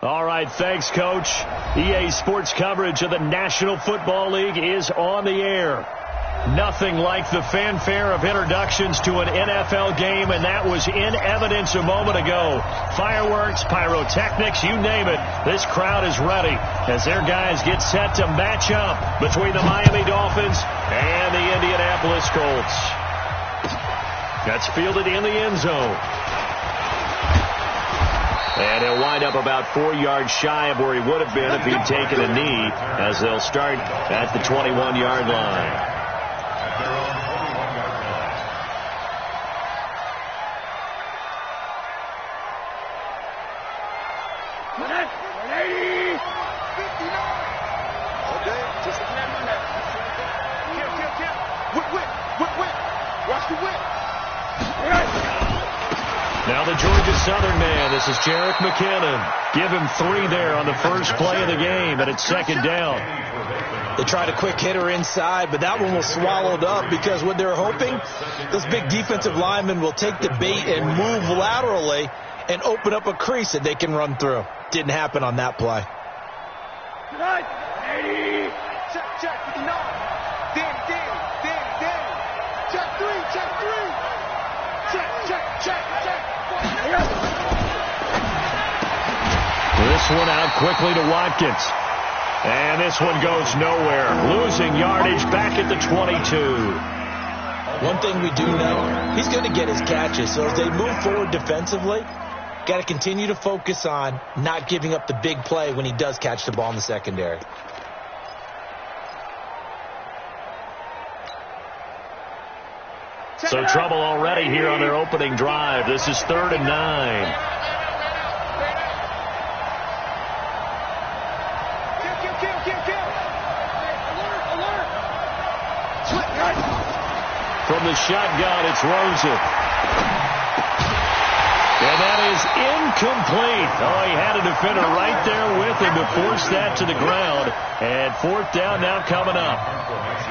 All right, thanks, Coach. EA Sports coverage of the National Football League is on the air. Nothing like the fanfare of introductions to an NFL game, and that was in evidence a moment ago. Fireworks, pyrotechnics, you name it. This crowd is ready as their guys get set to match up between the Miami Dolphins and the Indianapolis Colts. That's fielded in the end zone. And he'll wind up about 4 yards shy of where he would have been if he'd taken a knee, as they'll start at the 21-yard line. Now the Georgia Southern man, this is Jerick McKinnon. Give him 3 there on the first play of the game, and it's second down. They tried a quick hitter inside, but that one was swallowed up because what they're hoping, this big defensive lineman will take the bait and move laterally and open up a crease that they can run through. Didn't happen on that play. Check, 59. Danny. Check 3. Check. This one out quickly to Watkins. And this one goes nowhere. Losing yardage back at the 22. One thing we do know, he's going to get his catches. So as they move forward defensively, got to continue to focus on not giving up the big play when he does catch the ball in the secondary. So trouble already here on their opening drive. This is 3rd and 9. From the shotgun, it's Rosen. And that is incomplete. Oh, he had a defender right there with him to force that to the ground. And 4th down now coming up.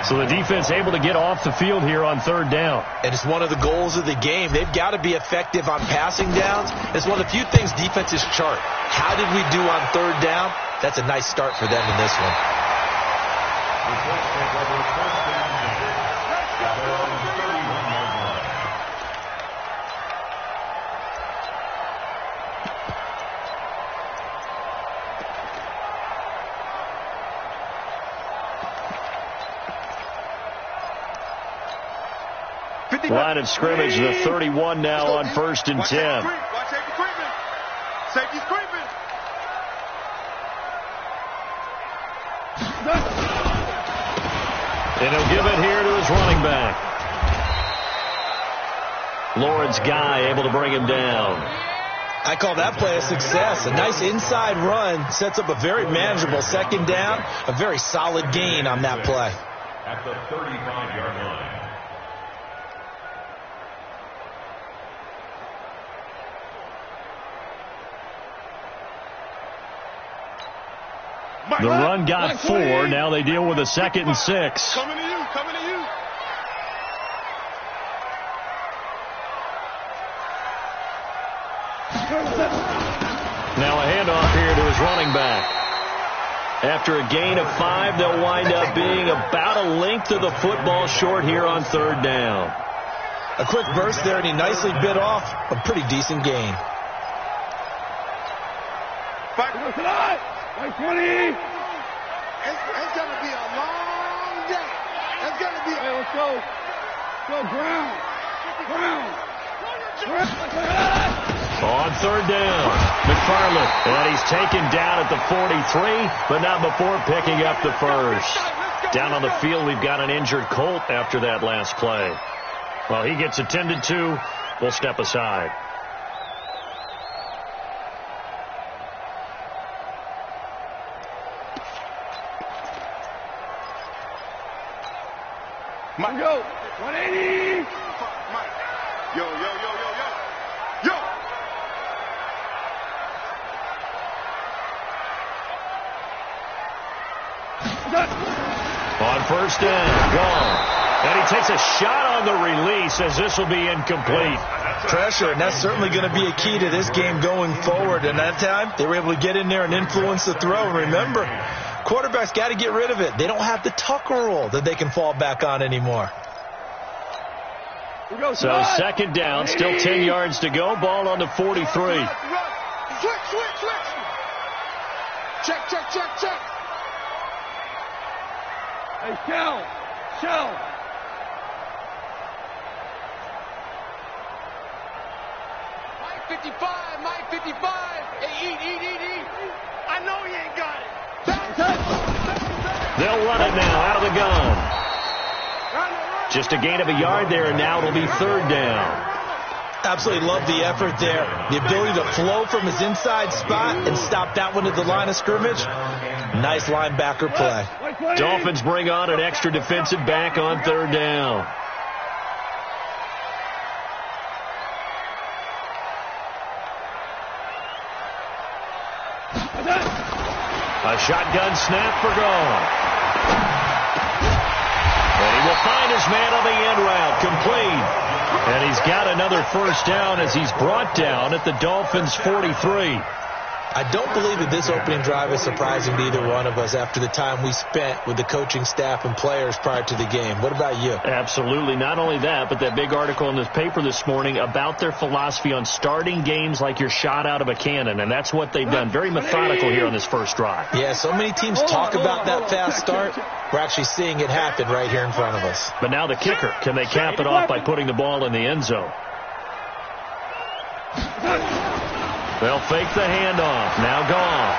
So the defense able to get off the field here on 3rd down. And it's one of the goals of the game. They've got to be effective on passing downs. It's one of the few things defenses chart. How did we do on 3rd down? That's a nice start for them in this one. Line of scrimmage, the 31 now on 1st and 10. Safety's creeping. And he'll give it here to his running back. Lawrence Guy able to bring him down. I call that play a success. A nice inside run sets up a very manageable 2nd down. A very solid gain on that play. At the 35-yard line. The run got 4. Now they deal with a 2nd and 6. Coming to you. Now a handoff here to his running back. After a gain of 5, they'll wind up being about a length of the football short here on 3rd down. A quick burst there, and he nicely bit off a pretty decent gain. By 20. It's going to be a long day. It's going to be. Hey, let's go. Go, Brown. On 3rd down, McFarland. And he's taken down at the 43, but not before picking up the first. Down on the field, we've got an injured Colt after that last play. Well, he gets attended to. We'll step aside. Mike, go. 180. Mike. Yo. On 1st down, gone. And he takes a shot on the release as this will be incomplete. Pressure, and that's certainly going to be a key to this game going forward. And that time, they were able to get in there and influence the throw. Remember, quarterbacks got to get rid of it. They don't have the tuck rule that they can fall back on anymore. So second down, still 10 yards to go. Ball on the 43. Switch. Check. Hey, shell. Mike 55. Hey, eat. I know he ain't got it. They'll run it now out of the gun. Just a gain of a yard there, and now it'll be third down. Absolutely love the effort there. The ability to flow from his inside spot and stop that one at the line of scrimmage. Nice linebacker play. Dolphins bring on an extra defensive back on third down. A shotgun snap for Gone. And he will find his man on the end route, complete. And he's got another first down as he's brought down at the Dolphins' 43. I don't believe that this opening drive is surprising to either one of us after the time we spent with the coaching staff and players prior to the game. What about you? Absolutely. Not only that, but that big article in this paper this morning about their philosophy on starting games like you're shot out of a cannon, and that's what they've done. Very methodical here on this first drive. Yeah, so many teams talk about that fast start. We're actually seeing it happen right here in front of us. But now the kicker. Can they cap it off by putting the ball in the end zone? They'll fake the handoff. Now Gone.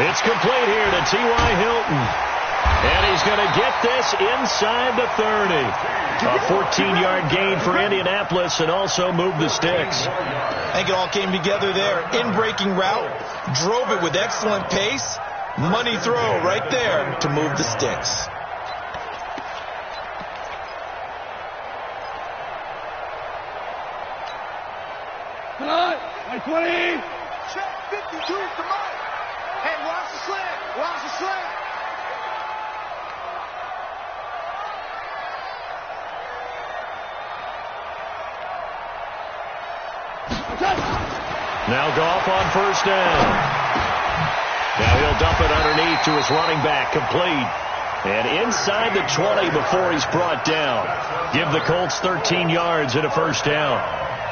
It's complete here to T.Y. Hilton. And he's going to get this inside the 30. A 14-yard gain for Indianapolis and also move the sticks. I think it all came together there. In-breaking route. Drove it with excellent pace. Money throw right there to move the sticks. Hey, 20. Check 52 to Mike. Hey, watch the slant. Now Goff on first down. Now he'll dump it underneath to his running back, complete. And inside the 20 before he's brought down. Give the Colts 13 yards and a first down.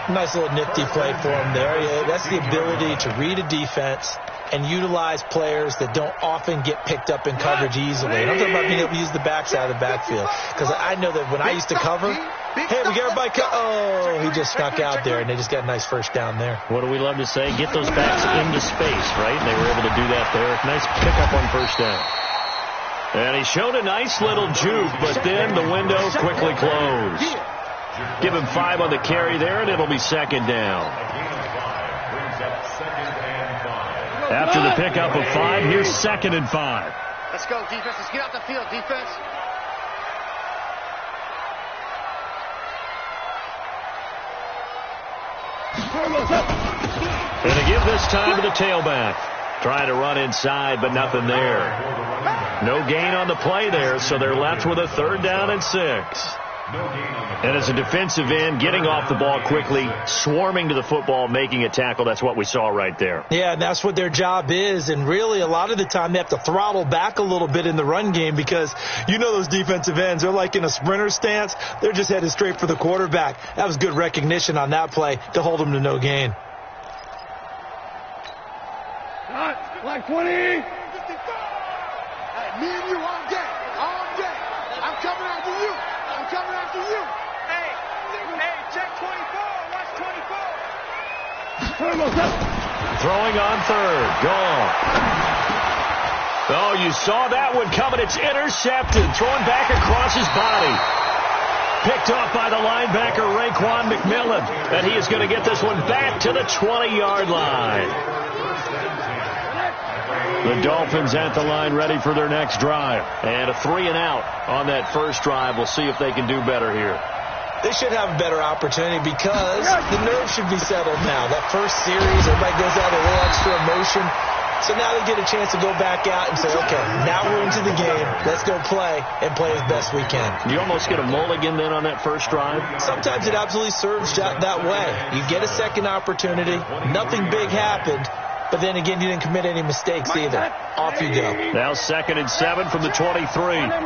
Nice little nifty play for him there. Yeah, that's the ability to read a defense and utilize players that don't often get picked up in coverage easily. And I'm talking about being able to use the backside of the backfield. Because I know that when I used to cover, hey, we got everybody oh, he just snuck out there, and they just got a nice first down there. What do we love to say? Get those backs into space, right? And they were able to do that there. Nice pickup on first down. And he showed a nice little juke, but then the window quickly closed. Give him 5 on the carry there, and it'll be second down. After the pickup of 5, here's 2nd and 5. Let's go, defense. Let's get out the field, defense. And to give this time to the tailback. Trying to run inside, but nothing there. No gain on the play there, so they're left with a 3rd down and 6. And as a defensive end, getting off the ball quickly, swarming to the football, making a tackle, that's what we saw right there. Yeah, and that's what their job is. And really, a lot of the time, they have to throttle back a little bit in the run game because you know those defensive ends, they're like in a sprinter stance. They're just headed straight for the quarterback. That was good recognition on that play to hold them to no gain. Like 20. Hey, me and you all day. I'm coming after you. Hey, check 24. Watch 24. Throwing on 3rd. Gone. Oh, you saw that one coming. It's intercepted. Thrown back across his body. Picked off by the linebacker, Raekwon McMillan. And he is going to get this one back to the 20-yard line. The Dolphins at the line ready for their next drive. And a 3-and-out on that first drive. We'll see if they can do better here. They should have a better opportunity because the nerves should be settled now. That first series, everybody goes out a little extra emotion. So now they get a chance to go back out and say, okay, now we're into the game. Let's go play and play as best we can. You almost get a mulligan then on that first drive? Sometimes it absolutely serves that way. You get a second opportunity. Nothing big happened. But then again, you didn't commit any mistakes either. Off you go. Now 2nd and 7 from the 23. Alert.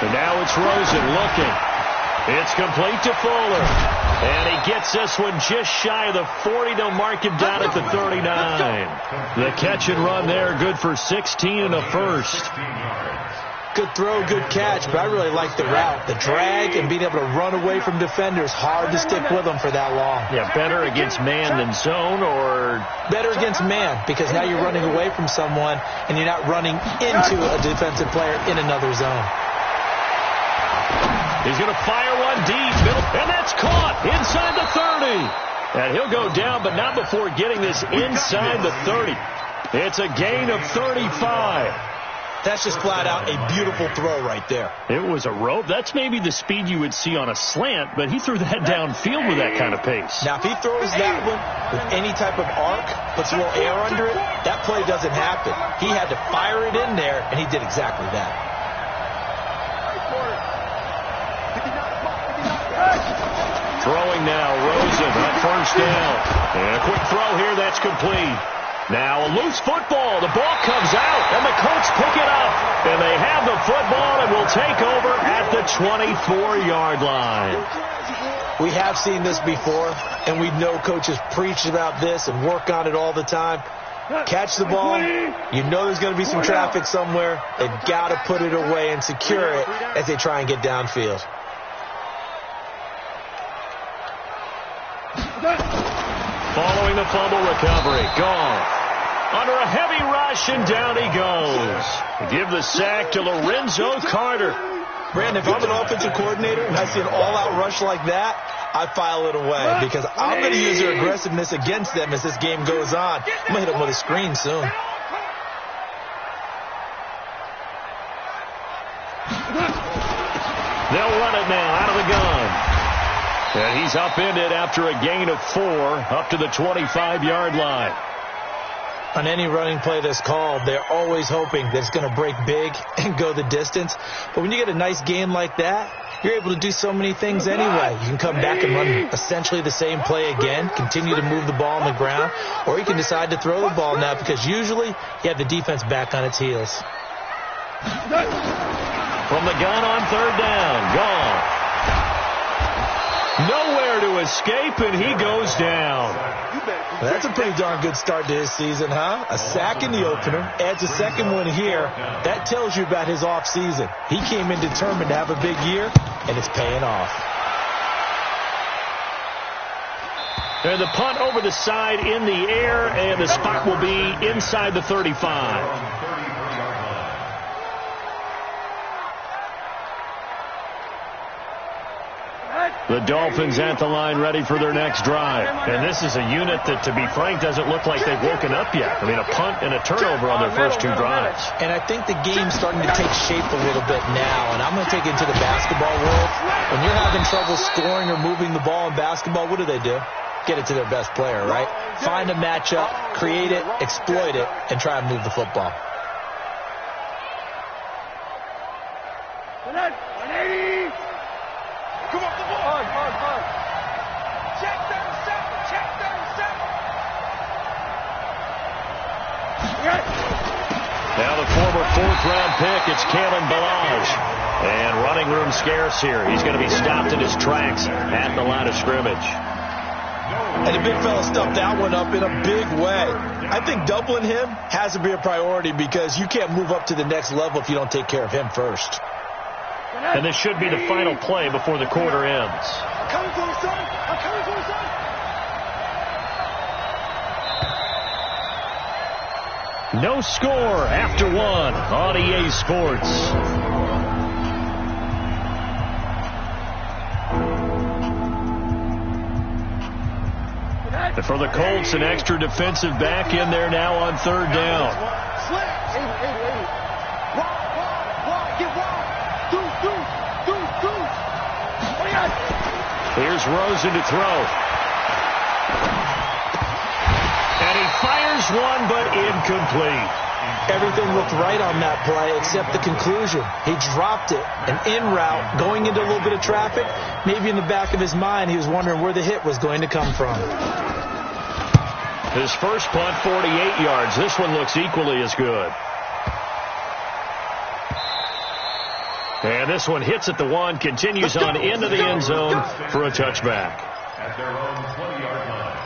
And now it's Rosen looking. It's complete to Fuller. And he gets this one just shy of the 40. They'll mark him down at the 39. The catch and run there, good for 16 and a first. Good throw, good catch, but I really like the route. The drag and being able to run away from defenders, hard to stick with them for that long. Yeah, better against man than zone, or? Better against man, because now you're running away from someone and you're not running into a defensive player in another zone. He's going to fire one deep, and that's caught inside the 30. And he'll go down, but not before getting this inside the 30. It's a gain of 35. That's just flat out a beautiful throw right there. It was a rope. That's maybe the speed you would see on a slant, but he threw that downfield with that kind of pace. Now, if he throws that one with any type of arc, puts a little air under it, that play doesn't happen. He had to fire it in there, and he did exactly that. Throwing now, Rosen on first down. And a quick throw here, that's complete. Now a loose football. The ball comes out, and the Colts pick it up. And they have the football and will take over at the 24-yard line. We have seen this before, and we know coaches preach about this and work on it all the time. Catch the ball. You know there's going to be some traffic somewhere. They've got to put it away and secure it as they try and get downfield. Following the fumble recovery. Gone. Under a heavy rush, and down he goes. Give the sack to Lorenzo Carter. Brandon, if I'm an offensive coordinator and I see an all-out rush like that, I file it away because I'm going to use their aggressiveness against them as this game goes on. I'm going to hit them with a screen soon. They'll run it now out of the gun. And he's upended after a gain of 4 up to the 25-yard line. On any running play that's called, they're always hoping that it's going to break big and go the distance. But when you get a nice game like that, you're able to do so many things anyway. You can come back and run essentially the same play again, continue to move the ball on the ground, or you can decide to throw the ball now because usually you have the defense back on its heels. From the gun on third down, gone. Nowhere to escape, and he goes down. That's a pretty darn good start to his season, huh? A sack in the opener, adds a second one here. That tells you about his offseason. He came in determined to have a big year, and it's paying off. And the punt over the side in the air, and the spot will be inside the 35. The Dolphins at the line ready for their next drive. And this is a unit that, to be frank, doesn't look like they've woken up yet. I mean, a punt and a turnover on their first 2 drives. And I think the game's starting to take shape a little bit now. And I'm going to take it into the basketball world. When you're having trouble scoring or moving the ball in basketball, what do? Get it to their best player, right? Find a matchup, create it, exploit it, and try and move the football. 180. Come on, hard. Check down 7. Now the former 4th-round pick, it's Kalen Ballage. And running room scarce here. He's going to be stopped in his tracks at the line of scrimmage. And the big fella stuffed that one up in a big way. I think doubling him has to be a priority because you can't move up to the next level if you don't take care of him first. And this should be the final play before the quarter ends. I'm coming for you, son. I'm coming for you, son. No score after 1 on EA Sports. And for the Colts, an extra defensive back in there now on third down. Here's Rosen to throw. And he fires one, but incomplete. Everything looked right on that play except the conclusion. He dropped it, an in route, going into a little bit of traffic. Maybe in the back of his mind, he was wondering where the hit was going to come from. His first punt, 48 yards. This one looks equally as good. And this one hits at the 1, continues on into the end zone for a touchback. At their own 20-yard line.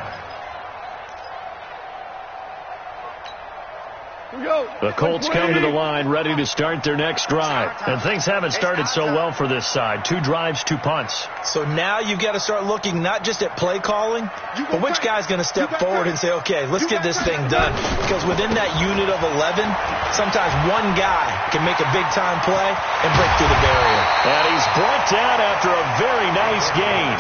The Colts come to the line ready to start their next drive. And things haven't started so well for this side. 2 drives, 2 punts. So now you've got to start looking not just at play calling, but which guy's going to step forward and say, okay, let's get this thing done. Because within that unit of 11, sometimes one guy can make a big-time play and break through the barrier. And he's brought down after a very nice gain.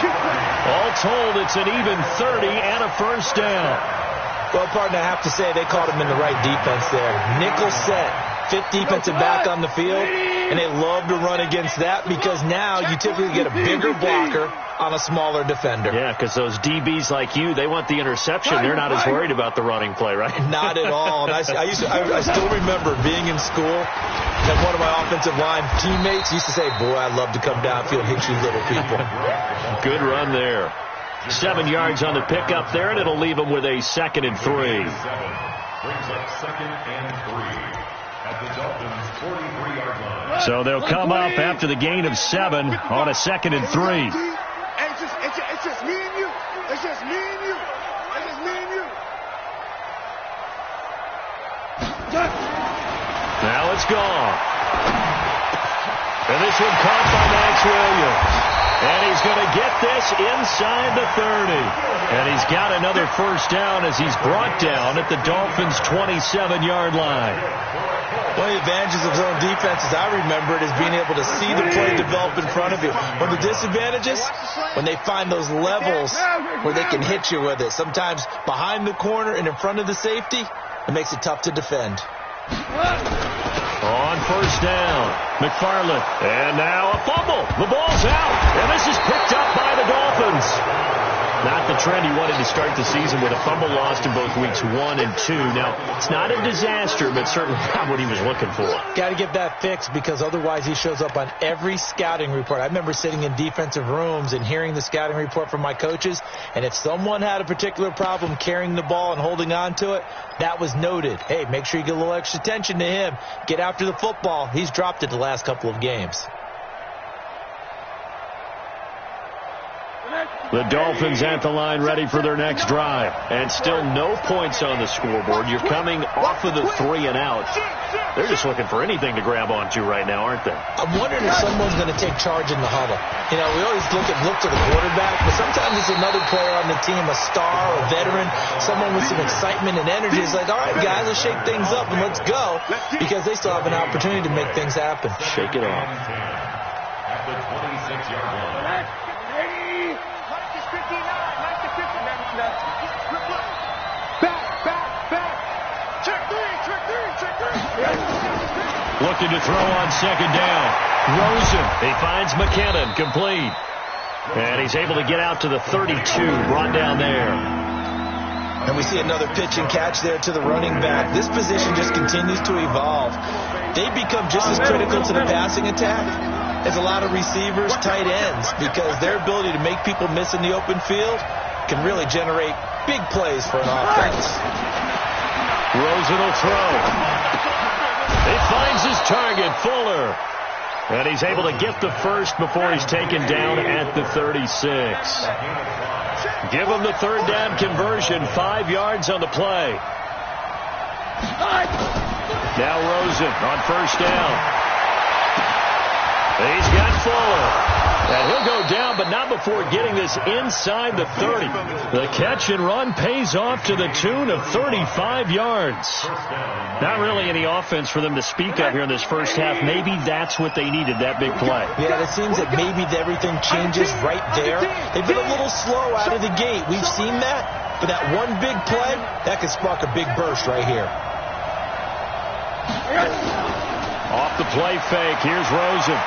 All told, it's an even 30 and a first down. Well, partner, I have to say they caught him in the right defense there. Nickel set, 5th defensive back on the field, and they love to run against that because now you typically get a bigger blocker on a smaller defender. Yeah, because those DBs like you, they want the interception. They're not as worried about the running play, right? Not at all. And I still remember being in school, and one of my offensive line teammates used to say, boy, I love to come downfield and hit you little people. Good run there. 7 yards on the pickup there, and it'll leave them with a 2nd and 3. Brings up 2nd and 3 at the Dolphins' 43-yard line. So they'll come up after the gain of 7 on a 2nd and 3. It's just me and you. It's just me and you. It's just me and you. Now it's gone. And this one caught by Max Williams. And he's going to get this inside the 30. And he's got another first down as he's brought down at the Dolphins' 27-yard line. One of the advantages of zone defense, as I remember it, is being able to see the play develop in front of you. One of the disadvantages, when they find those levels where they can hit you with it. Sometimes behind the corner and in front of the safety, it makes it tough to defend. On first down, McFarland. And now a fumble. The ball's out. And this is picked up by the Dolphins. Not the trend he wanted to start the season with a fumble lost in both weeks 1 and 2. Now, it's not a disaster, but certainly not what he was looking for. Got to get that fixed because otherwise he shows up on every scouting report. I remember sitting in defensive rooms and hearing the scouting report from my coaches, and if someone had a particular problem carrying the ball and holding on to it, that was noted. Hey, make sure you get a little extra attention to him. Get after the football. He's dropped it the last couple of games. The Dolphins at the line ready for their next drive. And still no points on the scoreboard. You're coming off of the 3 and out. They're just looking for anything to grab onto right now, aren't they? I'm wondering if someone's going to take charge in the huddle. You know, we always look to the quarterback, but sometimes it's another player on the team, a star, a veteran, someone with some excitement and energy. It's like, all right, guys, let's shake things up and let's go, because they still have an opportunity to make things happen. Shake it off. At the 26-yard line. Looking to throw on second down. Rosen. He finds McKinnon. Complete. And he's able to get out to the 32. Brought down there. And we see another pitch and catch there to the running back. This position just continues to evolve. They become just as critical to the passing attack as a lot of receivers, tight ends, because their ability to make people miss in the open field can really generate big plays for an offense. Rosen will throw. He finds his target, Fuller. And he's able to get the first before he's taken down at the 36. Give him the third down conversion, 5 yards on the play. Now Rosen on first down. He's got Fuller. And he'll go down, but not before getting this inside the 30. The catch and run pays off to the tune of 35 yards. Not really any offense for them to speak of here in this first half. Maybe that's what they needed, that big play. Yeah, it seems that maybe everything changes right there. They've been a little slow out of the gate. We've seen that. But that one big play, that could spark a big burst right here. Off the play fake, here's Rosen.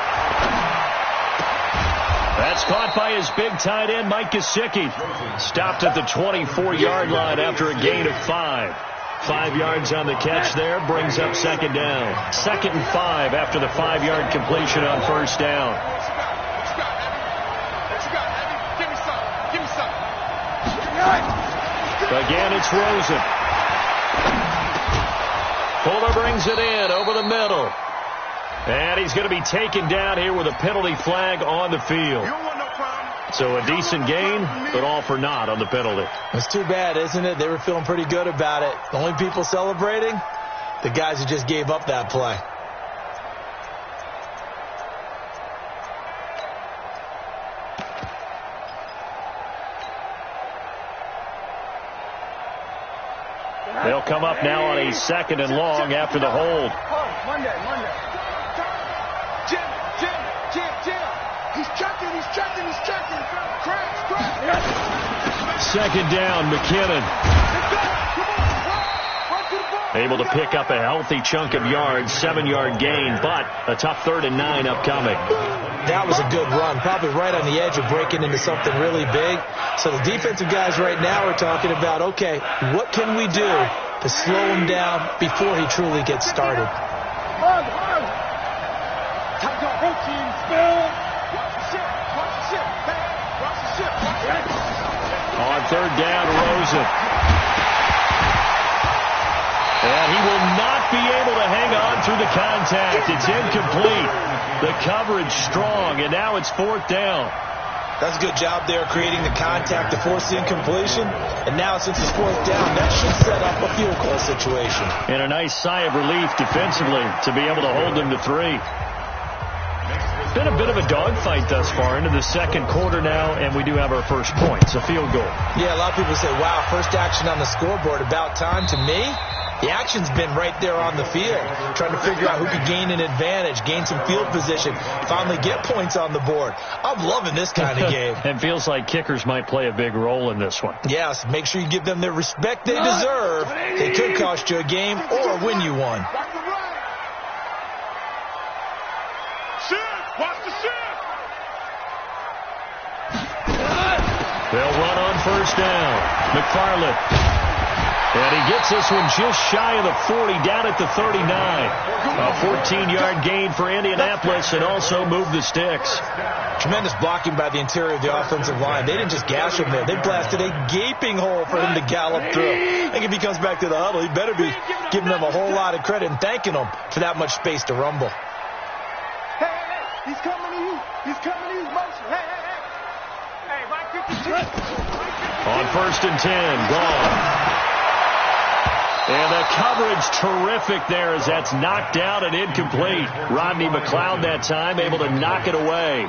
That's caught by his big tight end, Mike Gesicki. Stopped at the 24-yard line after a gain of 5. 5 yards on the catch there, brings up second down. 2nd and 5 after the 5-yard completion on first down. Again, it's Rosen. Fuller brings it in over the middle. And he's going to be taken down here with a penalty flag on the field. So a decent gain, but all for naught on the penalty. It's too bad, isn't it? They were feeling pretty good about it. The only people celebrating, the guys who just gave up that play. They'll come up now on a 2nd and long after the hold. Monday. Jim. He's checking. Crash. 2nd down, McKinnon. Able to pick up a healthy chunk of yards, 7-yard gain, but a tough 3rd and 9 upcoming. That was a good run, probably right on the edge of breaking into something really big. So the defensive guys right now are talking about, okay, what can we do to slow him down before he truly gets started? On 3rd down, Rosen. And he will not be able to hang on through the contact. It's incomplete. The coverage strong, and now it's 4th down. That's a good job there creating the contact to force the incompletion. And now since it's 4th down, that should set up a field goal situation. And a nice sigh of relief defensively to be able to hold them to 3. It's been a bit of a dogfight thus far into the 2nd quarter now, and we do have our first points, a field goal. Yeah, a lot of people say, wow, first action on the scoreboard, about time. To me, the action's been right there on the field, trying to figure out who could gain an advantage, gain some field position, finally get points on the board. I'm loving this kind of game. It feels like kickers might play a big role in this one. Yes, make sure you give them the respect they deserve. They could cost you a game or win you one. They'll run on first down. McFarland. And he gets this one just shy of the 40, down at the 39. A 14-yard gain for Indianapolis and also move the sticks. Tremendous blocking by the interior of the offensive line. They didn't just gash him there. They blasted a gaping hole for him to gallop through. I think if he comes back to the huddle, he better be giving them a whole lot of credit and thanking them for that much space to rumble. Hey, he's coming to you. He's coming to you. Motion. Hey. Mike 52. On 1st and 10, gone. And the coverage terrific there as that's knocked down and incomplete. Rodney McLeod that time able to knock it away.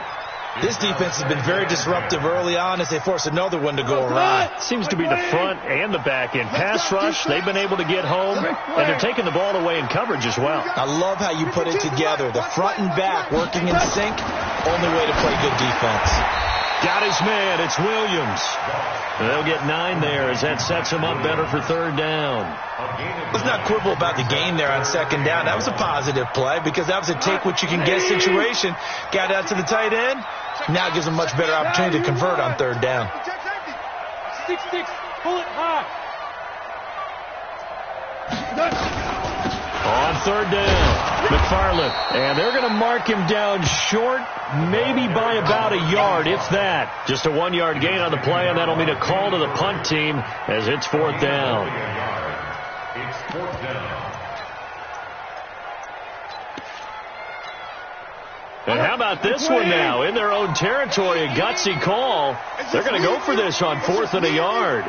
This defense has been very disruptive early on as they force another one to go awry. Seems to be the front and the back end. Pass rush, they've been able to get home, and they're taking the ball away in coverage as well. I love how you put it together. The front and back working in sync, only way to play good defense. Got his man, it's Williams. They'll get 9 there as that sets him up better for 3rd down. Let's not quibble about the gain there on 2nd down. That was a positive play because that was a take-what-you-can-get situation. Got out to the tight end. Now it gives them a much better opportunity to convert on 3rd down. 6-6, pull it high. On 3rd down, McFarland. And they're going to mark him down short, maybe by about a yard, if that. Just a 1-yard gain on the play, and that'll mean a call to the punt team as it's 4th down. It's 4th down. And how about this one now? In their own territory, a gutsy call. They're going to go for this on 4th and a yard.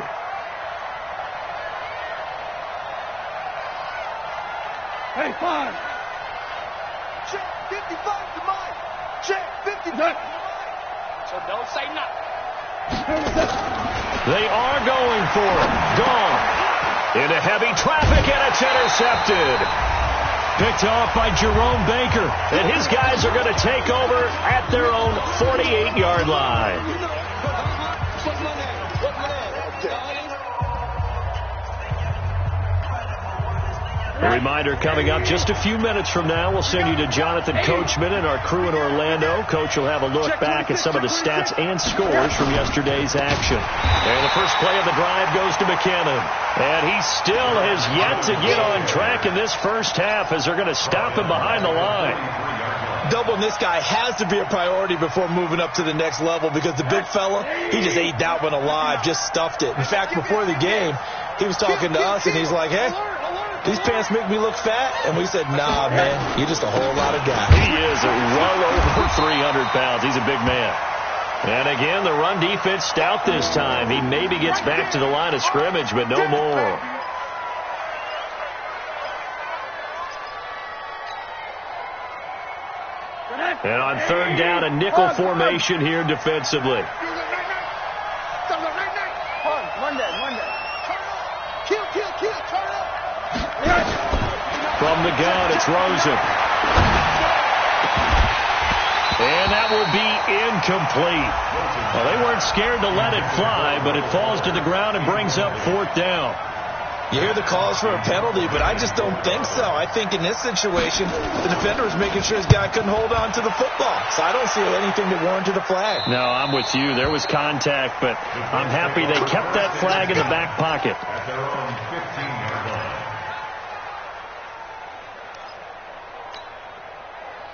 Hey, 5. Check 55 to Mike. Check 55 to Mike. So don't say nothing. They are going for it. Gone. Into heavy traffic, and it's intercepted. Picked off by Jerome Baker. And his guys are going to take over at their own 48-yard line. Reminder coming up just a few minutes from now, we'll send you to Jonathan Coachman and our crew in Orlando. Coach will have a look back at some of the stats and scores from yesterday's action. And the first play of the drive goes to McKinnon. And he still has yet to get on track in this first half as they're going to stop him behind the line. Doubling this guy has to be a priority before moving up to the next level because the big fella, he just ate that one alive, just stuffed it. In fact, before the game, he was talking to us, and he's like, hey, these pants make me look fat. And we said, nah, man, you're just a whole lot of guy. He is well over 300 pounds. He's a big man. And again, the run defense stout this time. He maybe gets back to the line of scrimmage, but no more. And on third down, a nickel formation here defensively. From the gun, it's Rosen. And that will be incomplete. Well, they weren't scared to let it fly, but it falls to the ground and brings up fourth down. You hear the calls for a penalty, but I just don't think so. I think in this situation, the defender was making sure his guy couldn't hold on to the football. So I don't see anything that warranted a flag. No, I'm with you. There was contact, but I'm happy they kept that flag in the back pocket.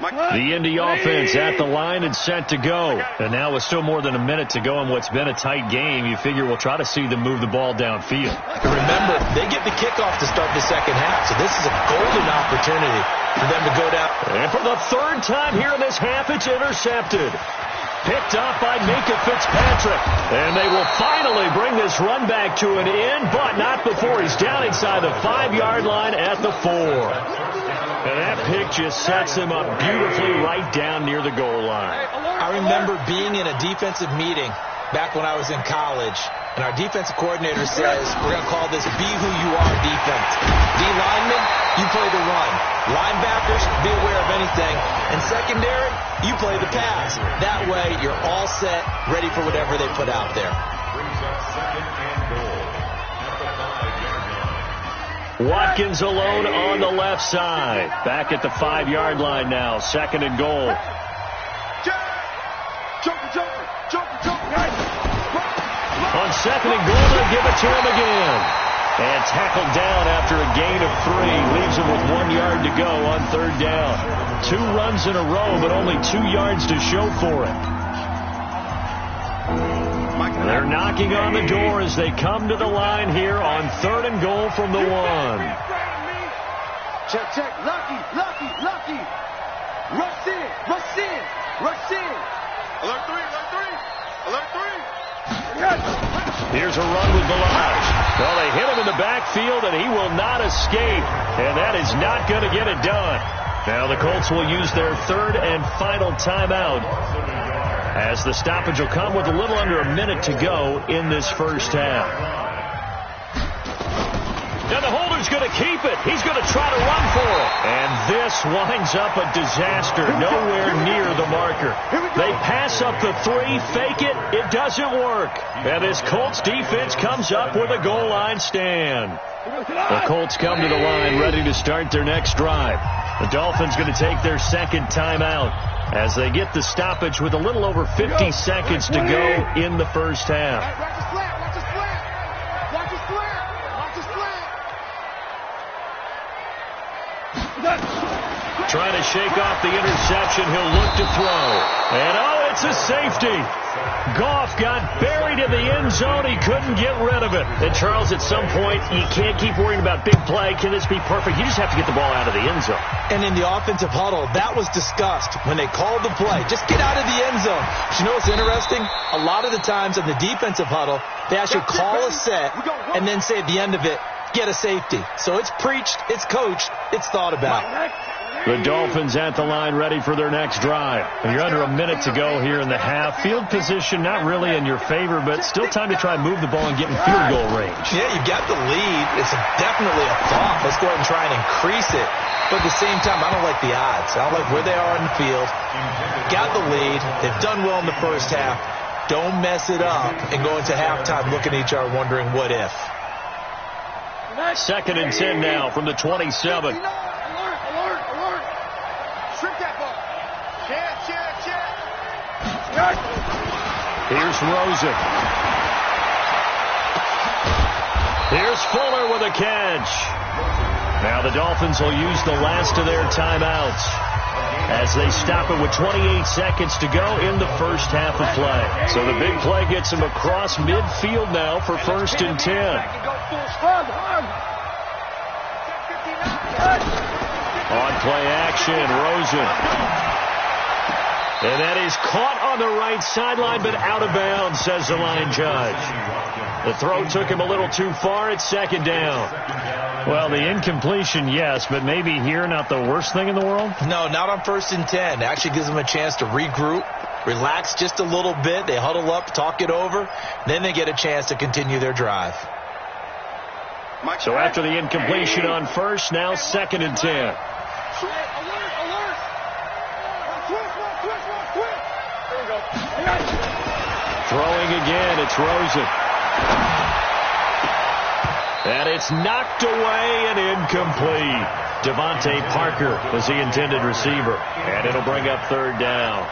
The Indy offense at the line and set to go. And now with still more than a minute to go in what's been a tight game, you figure we'll try to see them move the ball downfield. And remember, they get the kickoff to start the second half, so this is a golden opportunity for them to go down. And for the third time here in this half, it's intercepted. Picked off by Minka Fitzpatrick. And they will finally bring this run back to an end, but not before he's down inside the 5-yard line at the 4. And that pick just sets him up beautifully right down near the goal line. I remember being in a defensive meeting back when I was in college, and our defensive coordinator says, we're going to call this be who you are defense. D linemen, you play the run. Linebackers, be aware of anything. And secondary, you play the pass. That way, you're all set, ready for whatever they put out there. Brings up second and goal at the 5-yard line. Watkins alone on the left side. Back at the 5-yard line now. Second and goal. On second and goal, they'll give it to him again. And tackled down after a gain of 3. Leaves him with 1 yard to go on third down. 2 runs in a row, but only 2 yards to show for it. They're knocking on the door as they come to the line here on third and goal from the 1. Check, check. Lucky. Rush in. Alert 3. Here's a run with Balaj. Well, they hit him in the backfield, and he will not escape. And that is not going to get it done. Now the Colts will use their third and final timeout, as the stoppage will come with a little under a minute to go in this first half. Now the holder's going to keep it. He's going to try to run for it. And this winds up a disaster, nowhere near the marker. They pass up the 3, fake it. It doesn't work. And this Colts defense comes up with a goal line stand. The Colts come to the line ready to start their next drive. The Dolphins going to take their second timeout as they get the stoppage with a little over 50 seconds to go in the first half. Trying to shake off the interception. He'll look to throw. And, oh, it's a safety. Goff got buried in the end zone. He couldn't get rid of it. And, Charles, at some point, you can't keep worrying about big play. Can this be perfect? You just have to get the ball out of the end zone. And in the offensive huddle, that was discussed when they called the play. Just get out of the end zone. But you know what's interesting? A lot of the times in the defensive huddle, they actually call a set and then say at the end of it, get a safety. So it's preached, it's coached, it's thought about. The Dolphins at the line ready for their next drive. And you're under a minute to go here in the half. Field position not really in your favor, but still time to try and move the ball and get in field goal range. Yeah, you got the lead. It's definitely a thought. Let's go ahead and try and increase it. But at the same time, I don't like the odds. I don't like where they are in the field. Got the lead. They've done well in the first half. Don't mess it up and go into halftime looking at each other wondering what if. Second and 10 now from the 27. Alert. Strip that ball. Check. Here's Rosen. Here's Fuller with a catch. Now the Dolphins will use the last of their timeouts as they stop it with 28 seconds to go in the first half of play. So the big play gets them across midfield now for first and 10. On play action, Rosen. And that is caught on the right sideline, but out of bounds, says the line judge. The throw took him a little too far at second down. Well, the incompletion, yes, but maybe here not the worst thing in the world? No, not on first and 10. It actually gives them a chance to regroup, relax just a little bit. They huddle up, talk it over. Then they get a chance to continue their drive. So after the incompletion on first, now second and 10. Throwing again, it's Rosen. And it's knocked away and incomplete. Devontae Parker was the intended receiver. And it'll bring up third down.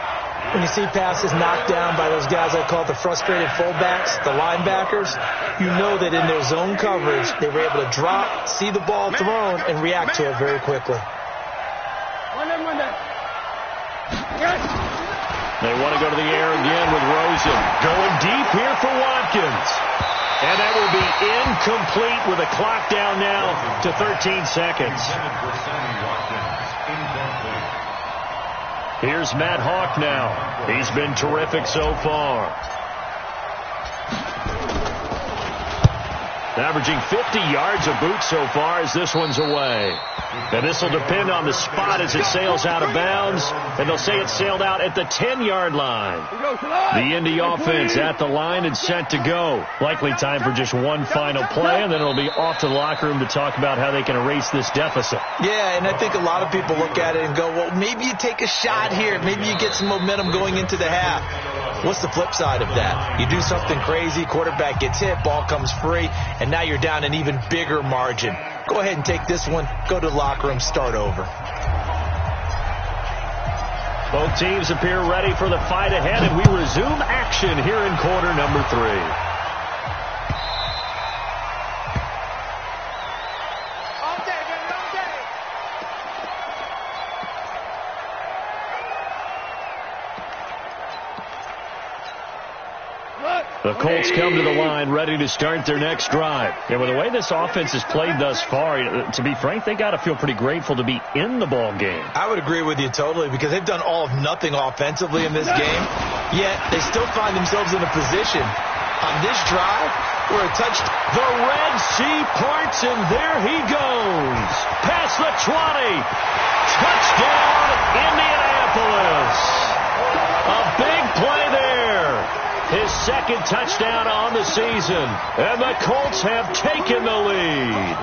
When you see passes knocked down by those guys I call the frustrated fullbacks, the linebackers, you know that in their zone coverage, they were able to drop, see the ball thrown, and react to it very quickly. They want to go to the air again with Rosen. Going deep here for Watkins. And that will be incomplete with the clock down now to 13 seconds. Here's Matt Hawk now. He's been terrific so far. Averaging 50 yards a boot so far as this one's away. And this will depend on the spot as it sails out of bounds. And they'll say it sailed out at the 10-yard line. The Indy offense at the line and set to go. Likely time for just one final play, and then it'll be off to the locker room to talk about how they can erase this deficit. Yeah, and I think a lot of people look at it and go, well, maybe you take a shot here. Maybe you get some momentum going into the half. What's the flip side of that? You do something crazy, quarterback gets hit, ball comes free, and now you're down an even bigger margin. Go ahead and take this one, go to the locker room, start over. Both teams appear ready for the fight ahead, and we resume action here in quarter number 3. The Colts come to the line ready to start their next drive. And with the way this offense has played thus far, to be frank, they got to feel pretty grateful to be in the ball game. I would agree with you totally because they've done all of nothing offensively in this game, yet they still find themselves in a position on this drive where a touch. The Red Sea parts, and there he goes. Past the 20. Touchdown, Indianapolis. A big play there. His second touchdown on the season. And the Colts have taken the lead.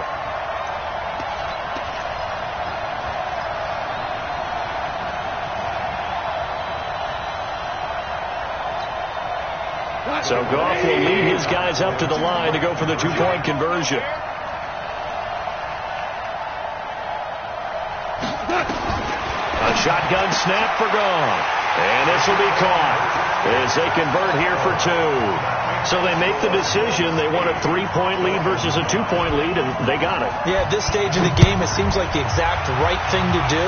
So Goff will lead his guys up to the line to go for the two-point conversion. A shotgun snap for Goff. And this will be caught as they convert here for 2. So they make the decision. They want a 3-point lead versus a 2-point lead, and they got it. Yeah, at this stage of the game, it seems like the exact right thing to do.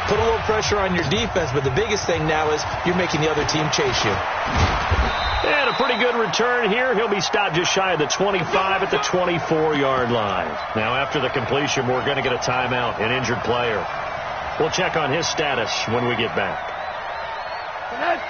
Put a little pressure on your defense, but the biggest thing now is you're making the other team chase you. And a pretty good return here. He'll be stopped just shy of the 25 at the 24-yard line. Now, after the completion, we're going to get a timeout, an injured player. We'll check on his status when we get back.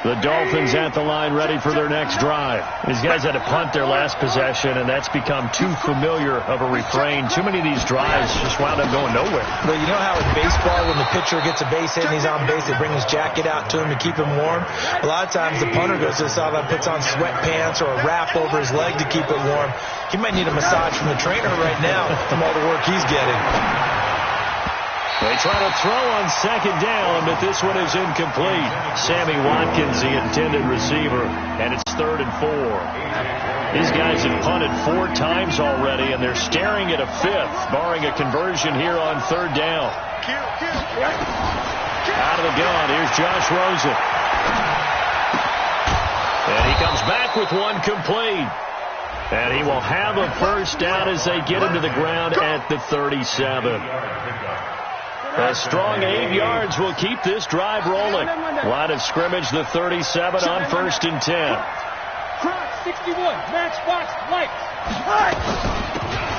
The Dolphins at the line ready for their next drive. These guys had to punt their last possession, and that's become too familiar of a refrain. Too many of these drives just wound up going nowhere. But you know how in baseball, when the pitcher gets a base hit and he's on base, they bring his jacket out to him to keep him warm? A lot of times the punter goes to the sideline, puts on sweatpants or a wrap over his leg to keep it warm. He might need a massage from the trainer right now from all the work he's getting. They try to throw on second down, but this one is incomplete. Sammy Watkins, the intended receiver, and it's 3rd and 4. These guys have punted 4 times already, and they're staring at a 5th, barring a conversion here on 3rd down. Out of the gun, here's Josh Rosen. And he comes back with one complete. And he will have a first down as they get him to the ground at the 37. A strong 8 yards will keep this drive rolling. Line of scrimmage, the 37 on 1st and 10. 61, matchbox, light.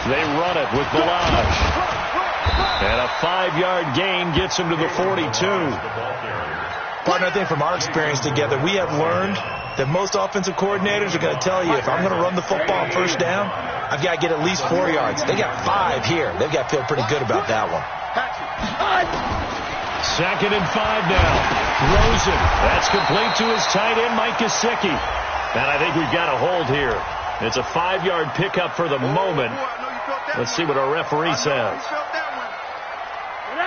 They run it with Balaj. And a 5-yard gain gets him to the 42. Partner, I think from our experience together, we have learned that most offensive coordinators are going to tell you, if I'm going to run the football on 1st down, I've got to get at least 4 yards. They got 5 here. They've got to feel pretty good about that one. 2nd and 5 now. Rosen. That's complete to his tight end, Mike Gesicki. And I think we've got a hold here. It's a 5-yard pickup for the moment. Let's see what our referee says.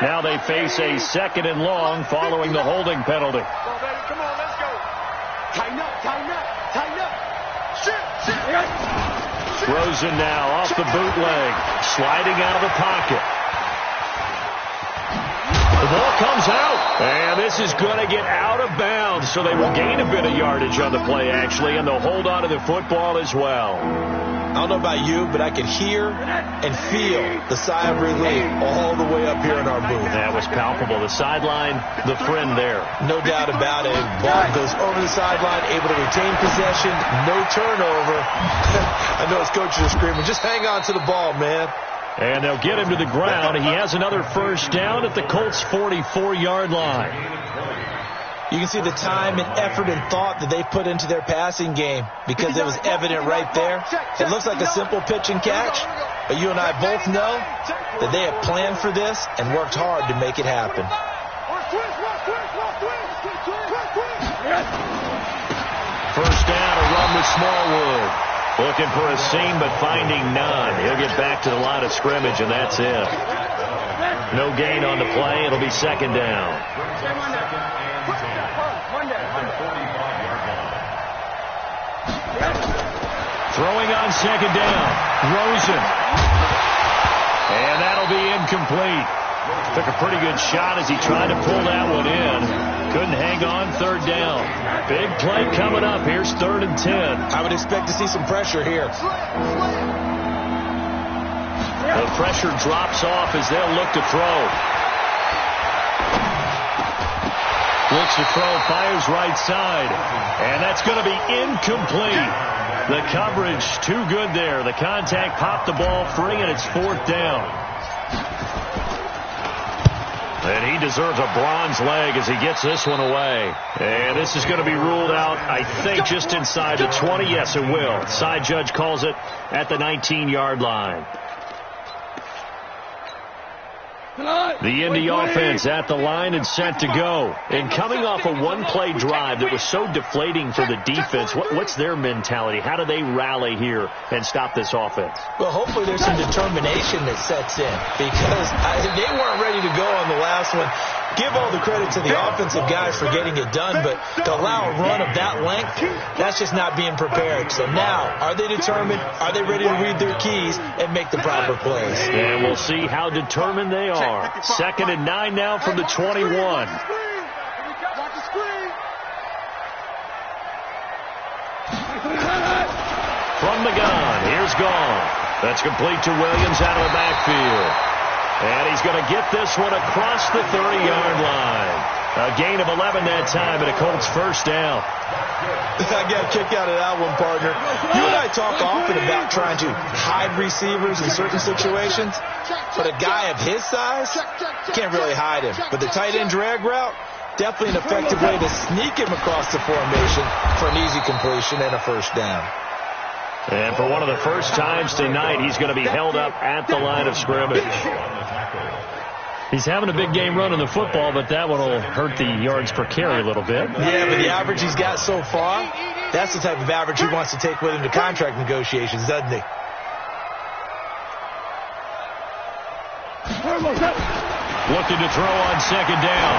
Now they face a 2nd and long following the holding penalty. Come on, let's go. Tighten up, tighten up, tighten up. Shit. Rosen now off the bootleg, sliding out of the pocket. The ball comes out, and this is going to get out of bounds, so they will gain a bit of yardage on the play, actually, and they'll hold on to the football as well. I don't know about you, but I could hear and feel the sigh of relief all the way up here in our booth. That was palpable. The sideline, the friend there. No doubt about it. Ball goes over the sideline, able to retain possession, no turnover. I know his coaches are screaming, just hang on to the ball, man. And they'll get him to the ground. He has another first down at the Colts' 44-yard line. You can see the time and effort and thought that they put into their passing game because it was evident right there. It looks like a simple pitch and catch, but you and I both know that they have planned for this and worked hard to make it happen. First down, a run with Smallwood. Looking for a seam, but finding none. He'll get back to the line of scrimmage, and that's it. No gain on the play. It'll be 2nd down. Throwing on 2nd down. Rosen. And that'll be incomplete. Took a pretty good shot as he tried to pull that one in. Couldn't hang on. 3rd down. Big play coming up. Here's 3rd and 10. I would expect to see some pressure here. The pressure drops off as they'll look to throw. Looks to throw, fires right side. And that's going to be incomplete. The coverage too good there. The contact popped the ball free, and it's 4th down. And he deserves a bronze leg as he gets this one away. And this is going to be ruled out, I think, just inside the 20. Yes, it will. Side judge calls it at the 19-yard line. The Indy offense at the line and set to go. And coming off a one-play drive that was so deflating for the defense, what's their mentality? How do they rally here and stop this offense? Well, hopefully there's some determination that sets in because they weren't ready to go on the last one. Give all the credit to the offensive guys for getting it done, but to allow a run of that length, that's just not being prepared. So now, are they determined? Are they ready to read their keys and make the proper plays? And we'll see how determined they are. 2nd and 9 now from the 21. From the gun, here's Gone. That's complete to Williams out of the backfield. And he's going to get this one across the 30-yard line. A gain of 11 that time, and a Colts first down. I got a kick out of that one, partner. You and I talk often about trying to hide receivers in certain situations, but a guy of his size, you can't really hide him. But the tight end drag route, definitely an effective way to sneak him across the formation for an easy completion and a first down. And for one of the first times tonight, he's going to be held up at the line of scrimmage. He's having a big game running the football, but that one will hurt the yards per carry a little bit. Yeah, but the average he's got so far, that's the type of average he wants to take with him to contract negotiations, doesn't he? looking to throw on second down.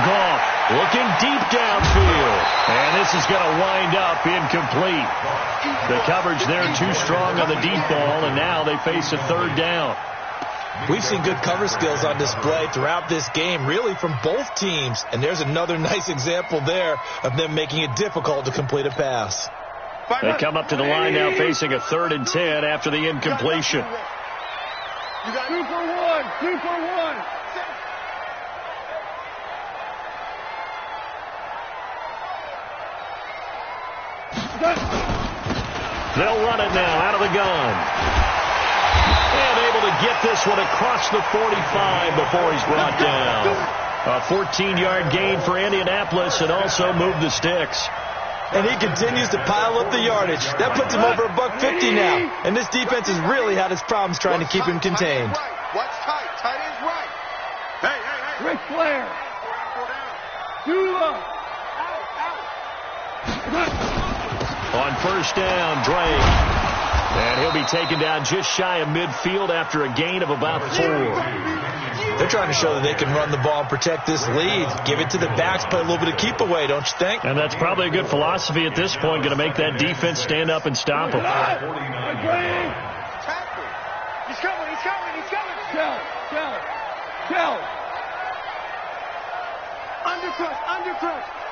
Goff looking deep downfield. And this is going to wind up incomplete. The coverage there too strong on the deep ball, and now they face a third down. We've seen good cover skills on display throughout this game, really from both teams. And there's another nice example there of them making it difficult to complete a pass. They come up to the line now facing a 3rd and 10 after the incompletion. You got 2 for 1. 2 for 1. They'll run it now out of the gun. And able to get this one across the 45 before he's brought down. A 14-yard gain for Indianapolis and also moved the sticks. And he continues to pile up the yardage. That puts him over $150 now. And this defense has really had its problems trying to keep him contained. What's tight? Tight ends right. Hey. Ric Flair. 2 up. On first down, Drake. And he'll be taken down just shy of midfield after a gain of about 4. They're trying to show that they can run the ball and protect this lead. Give it to the backs, play a little bit of keep away, don't you think? And that's probably a good philosophy at this point, going to make that defense stand up and stop him. He's coming. Tell.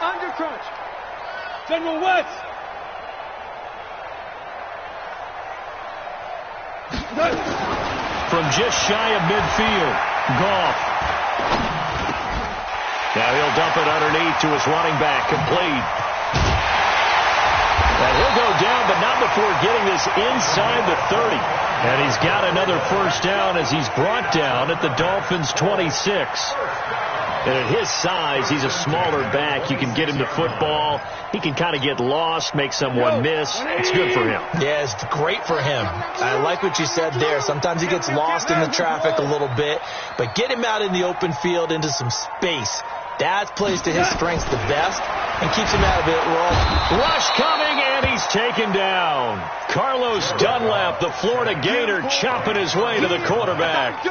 Undercrunch. General West. From just shy of midfield, Goff. Now he'll dump it underneath to his running back, complete. And he'll go down, but not before getting this inside the 30. And he's got another first down as he's brought down at the Dolphins' 26. And at his size, he's a smaller back. You can get him the football. He can kind of get lost, make someone miss. It's good for him. Yeah, it's great for him. I like what you said there. Sometimes he gets lost in the traffic a little bit. But get him out in the open field into some space. That plays to his strengths the best and keeps him out of it. Rush coming, and he's taken down. Carlos Dunlap, the Florida Gator, chopping his way to the quarterback.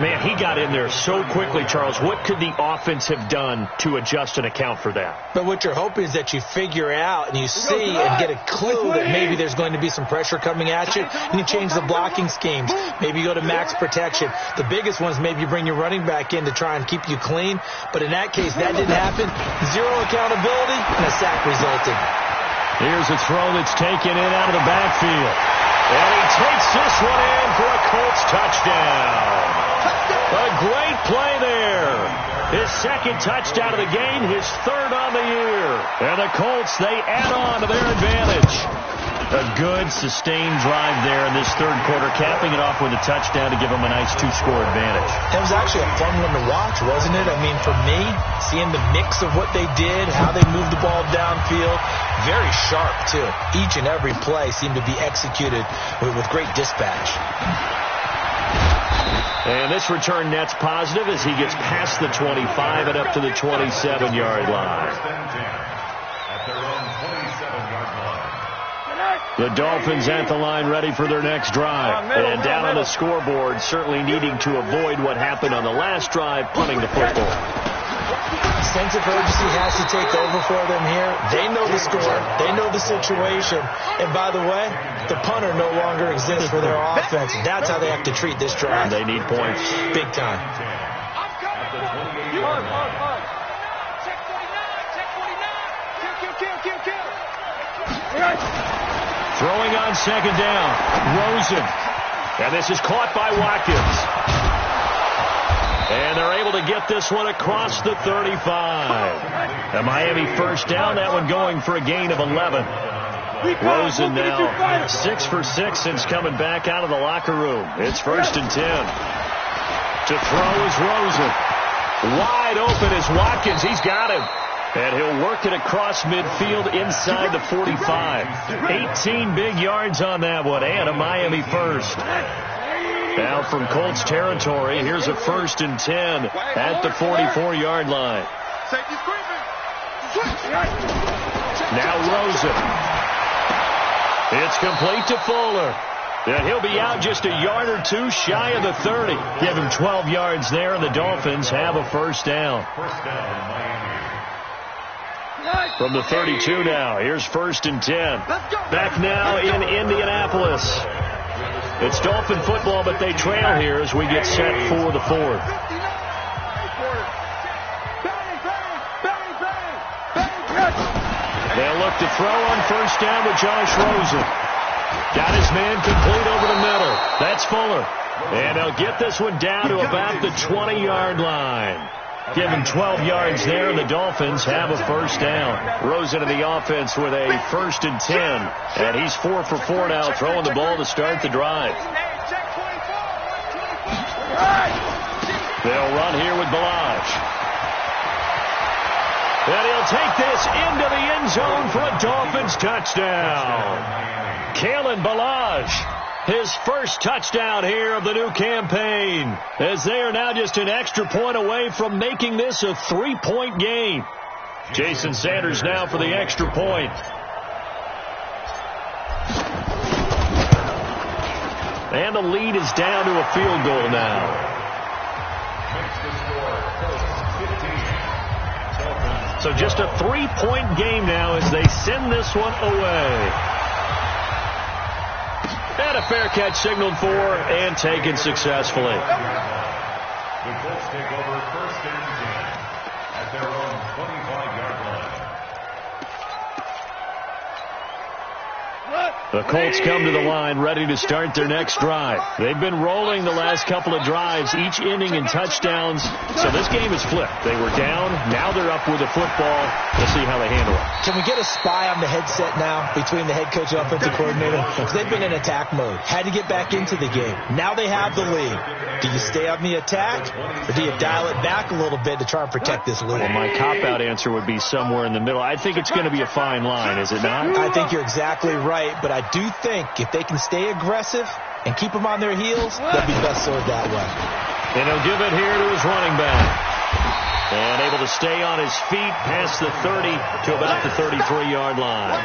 Man, he got in there so quickly, Charles. What could the offense have done to adjust and account for that? But what you're hoping is that you figure out and you see and get a clue that maybe there's going to be some pressure coming at you, and you change the blocking schemes. Maybe you go to max protection. The biggest one is maybe you bring your running back in to try and keep you clean. But in that case, that didn't happen. 0 accountability, and a sack resulted. Here's a throw that's taken in out of the backfield. And he takes this one in for a Colts touchdown. A great play there. His second touchdown of the game, his 3rd on the year. And the Colts, they add on to their advantage. A good, sustained drive there in this 3rd quarter, capping it off with a touchdown to give them a nice 2-score advantage. It was actually a fun one to watch, wasn't it? I mean, for me, seeing the mix of what they did, how they moved the ball downfield, very sharp, too. Each and every play seemed to be executed with great dispatch. And this return net's positive as he gets past the 25 and up to the 27-yard line. At their own 27-yard line. The Dolphins at the line ready for their next drive. And down on the scoreboard, certainly needing to avoid what happened on the last drive, punting the football. Sense of urgency has to take over for them here. They know the score. They know the situation. And by the way, the punter no longer exists for their offense. That's how they have to treat this drive. They need points. Big time. Throwing on second down. Rosen. And this is caught by Watkins. And they're able to get this one across the 35. A Miami first down. That one going for a gain of 11. Rosen now 6 for 6 since coming back out of the locker room. It's 1st and 10. To throw is Rosen. Wide open is Watkins. He's got him. And he'll work it across midfield inside the 45. 18 big yards on that one, and a Miami first. Now from Colts territory, here's a 1st and 10 at the 44-yard line. Now Rosen. It's complete to Fuller. And he'll be out just a yard or two shy of the 30. Give him 12 yards there, and the Dolphins have a first down. From the 32 now, here's 1st and 10. Back now in Indianapolis. It's Dolphin football, but they trail here as we get set for the 4th. They'll look to throw on 1st down with Josh Rosen. Got his man complete over the middle. That's Fuller. And he'll get this one down to about the 20-yard line. Give him 12 yards there, and the Dolphins have a first down. Rosen in the offense with a 1st and 10. And he's 4 for 4 now, throwing the ball to start the drive. They'll run here with Balaj. And he'll take this into the end zone for a Dolphins touchdown. Kalen Balaj, his first touchdown here of the new campaign, as they are now just an extra point away from making this a 3-point game. Jason Sanders now for the extra point. And the lead is down to a field goal now. So just a 3-point game now as they send this one away. And a fair catch signaled for and taken successfully. The Colts take over 1st and 10 at their own 25-yard line. The Colts come to the line ready to start their next drive. They've been rolling the last couple of drives, each ending in touchdowns. So this game is flipped. They were down. Now they're up with the football. We'll see how they handle it. Can we get a spy on the headset now between the head coach and offensive coordinator? Because they've been in attack mode. Had to get back into the game. Now they have the lead. Do you stay on the attack, or do you dial it back a little bit to try and protect this lead? Well, my cop-out answer would be somewhere in the middle. I think it's going to be a fine line, is it not? I think you're exactly right, but I do think if they can stay aggressive and keep them on their heels, they'll be best served that way. And he'll give it here to his running back. And able to stay on his feet past the 30 to about the 33-yard line.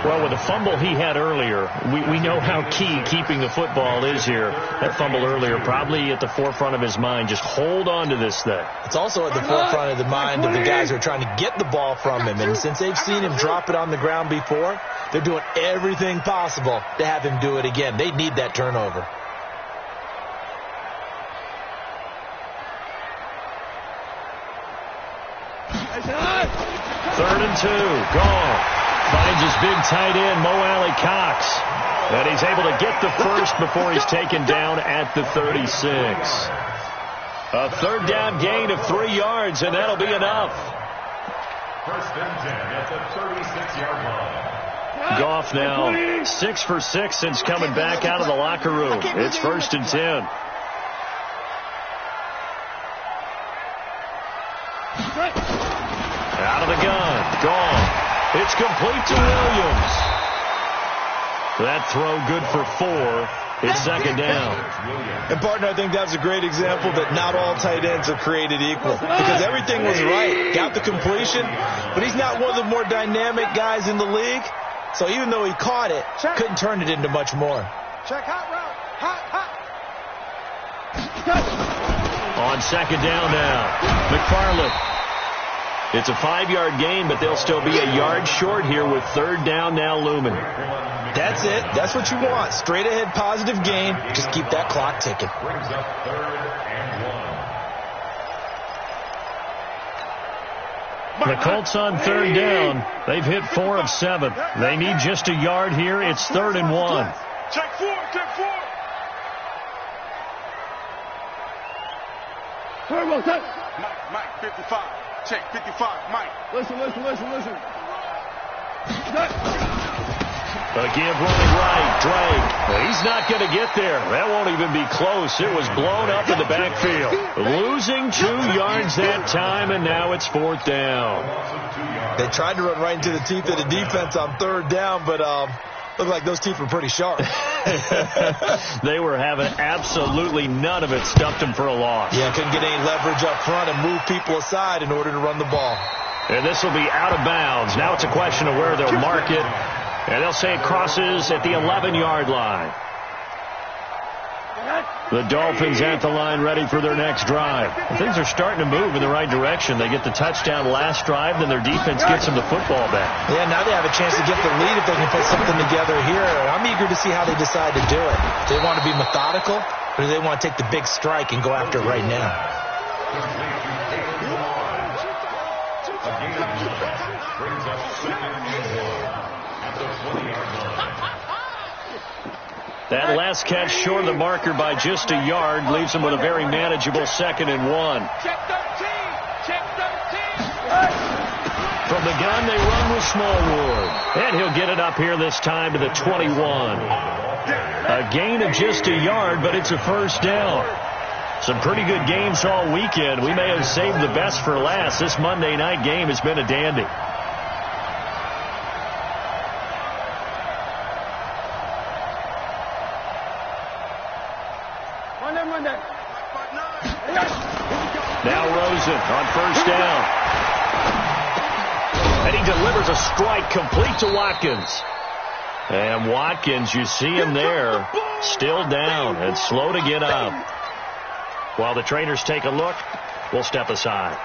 Well, with the fumble he had earlier, we know how key keeping the football is here. That fumble earlier probably at the forefront of his mind. Just hold on to this thing. It's also at the forefront of the mind of the guys who are trying to get the ball from him. And since they've seen him drop it on the ground before, they're doing everything possible to have him do it again. They need that turnover. Third and 2. Gone. Finds his big tight end, Mo Alley Cox. And he's able to get the first before he's taken down at the 36. A third down gain of 3 yards, and that'll be enough. 1st and 10 at the 36-yard line. Goff now 6 for 6 since coming back out of the locker room. It's 1st and 10. Out of the gun. Gone. It's complete to Williams. That throw good for 4. It's 2nd down. And, partner, I think that's a great example that not all tight ends are created equal. Because everything was right. Got the completion. But he's not one of the more dynamic guys in the league. So even though he caught it, couldn't turn it into much more. Check hot route. Hot. On 2nd down now. McFarland. It's a 5-yard gain, but they'll still be a yard short here with 3rd down now looming. That's it. That's what you want. Straight ahead positive gain. Just keep that clock ticking. Brings up 3rd and 1. The Colts on 3rd down. They've hit 4 of 7. They need just a yard here. It's 3rd and 1. Check 4. Turbo, touch. Mike, 55. Check 55, Mike. Listen. Again, running right, Drake. He's not going to get there. That won't even be close. It was blown up in the backfield. Losing 2 yards that time, and now it's 4th down. They tried to run right into the teeth of the defense on 3rd down, but looked like those teeth were pretty sharp. They were having absolutely none of it. Stuffed them for a loss. Yeah, couldn't get any leverage up front and move people aside in order to run the ball. And this will be out of bounds. Now it's a question of where they'll mark it. And they'll say it crosses at the 11-yard line. The Dolphins at the line ready for their next drive. And things are starting to move in the right direction. They get the touchdown last drive, then their defense gets them the football back. Yeah, now they have a chance to get the lead if they can put something together here. I'm eager to see how they decide to do it. Do they want to be methodical, or do they want to take the big strike and go after it right now? Brings up second and 1 at the 20-yard line. That last catch short of the marker by just a yard leaves them with a very manageable 2nd and 1. Check 13. Check 13. From the gun, they run with Smallwood. And he'll get it up here this time to the 21. A gain of just a yard, but it's a first down. Some pretty good games all weekend. We may have saved the best for last. This Monday night game has been a dandy. Now Rosen on first down. And he delivers a strike complete to Watkins. And Watkins, you see him there, still down and slow to get up. While the trainers take a look, we'll step aside.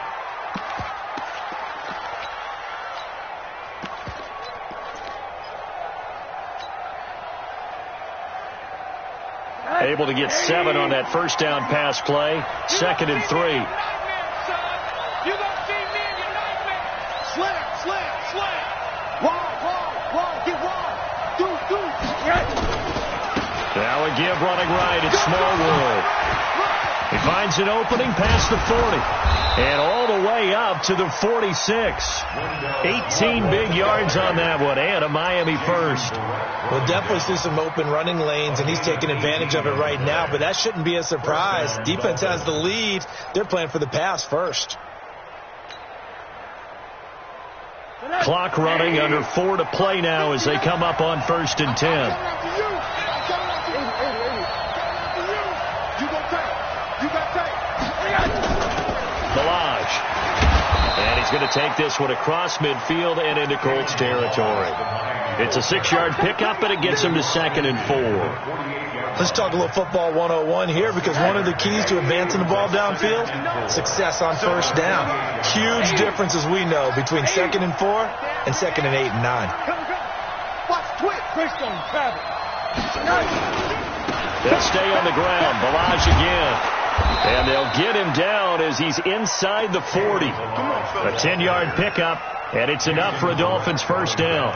Able to get 7 on that first down pass play. 2nd and 3. You gonna see me in your nightmare. Slam. Wall. Get wall. Do. Now a give running right. It's Smallwood. He finds an opening past the 40. And all the way up to the 46. 18 big yards on that one. And a Miami first. We'll definitely see some open running lanes, and he's taking advantage of it right now. But that shouldn't be a surprise. Defense has the lead. They're playing for the pass first. Clock running, under 4 to play now as they come up on 1st and 10. Balaj. And he's going to take this one across midfield and into Colts territory. It's a 6-yard pickup, and it gets him to 2nd and 4. Let's talk a little football 101 here, because one of the keys to advancing the ball downfield, success on first down. Huge difference, as we know, between 2nd and 4 and 2nd and 8 and 9. They'll stay on the ground. Balaj again. And they'll get him down as he's inside the 40. A 10-yard pickup, and it's enough for a Dolphins first down.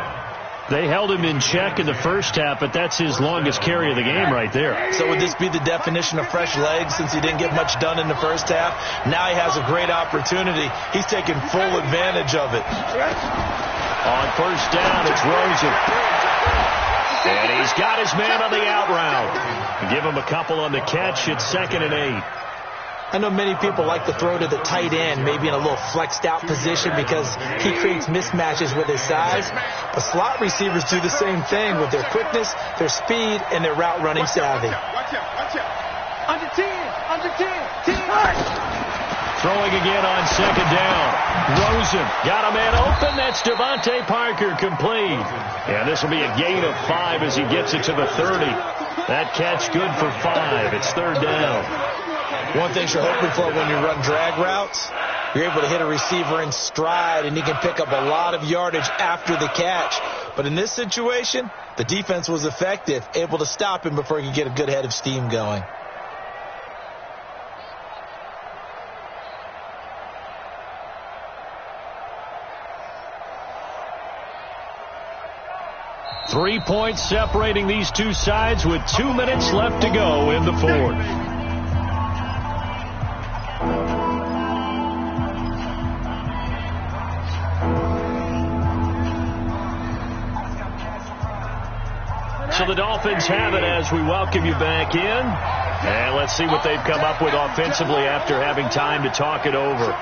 They held him in check in the first half, but that's his longest carry of the game right there. So would this be the definition of fresh legs, since he didn't get much done in the first half? Now he has a great opportunity. He's taking full advantage of it. On first down, it's Rosen. And he's got his man on the out route. Give him a couple on the catch. It's 2nd and 8. I know many people like to throw to the tight end, maybe in a little flexed out position, because he creates mismatches with his size. But slot receivers do the same thing with their quickness, their speed, and their route running savvy. Watch out. Under 10. Throwing again on 2nd down. Rosen got a man open. That's Devontae Parker, complete. And this will be a gain of 5 as he gets it to the 30. That catch good for 5. It's 3rd down. One thing you're hoping for when you run drag routes, you're able to hit a receiver in stride, and he can pick up a lot of yardage after the catch. But in this situation, the defense was effective, able to stop him before he could get a good head of steam going. Three points separating these two sides with 2 minutes left to go in the fourth. So the Dolphins have it as we welcome you back in. And let's see what they've come up with offensively after having time to talk it over.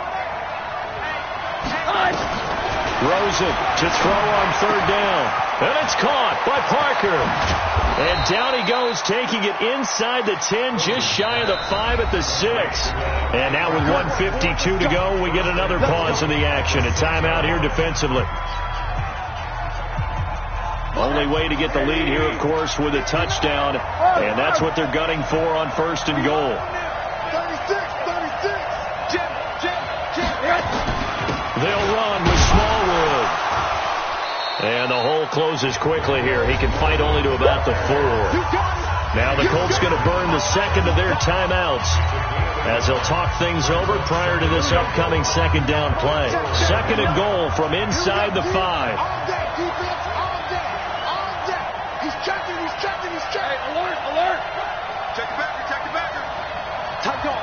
Rosen to throw on 3rd down. And it's caught by Parker. And down he goes, taking it inside the 10, just shy of the 5 at the 6. And now with 1:52 to go, we get another pause in the action. A timeout here defensively. Only way to get the lead here, of course, with a touchdown. And that's what they're gunning for on 1st and goal. 36. They'll run with Smallwood. And the hole closes quickly here. He can fight only to about the 4. Now the Colts going to burn the second of their timeouts as they'll talk things over prior to this upcoming 2nd down play. 2nd and goal from inside the 5. All day, defense, all day. He's checking. Hey, alert. Check your backer. Tight dog.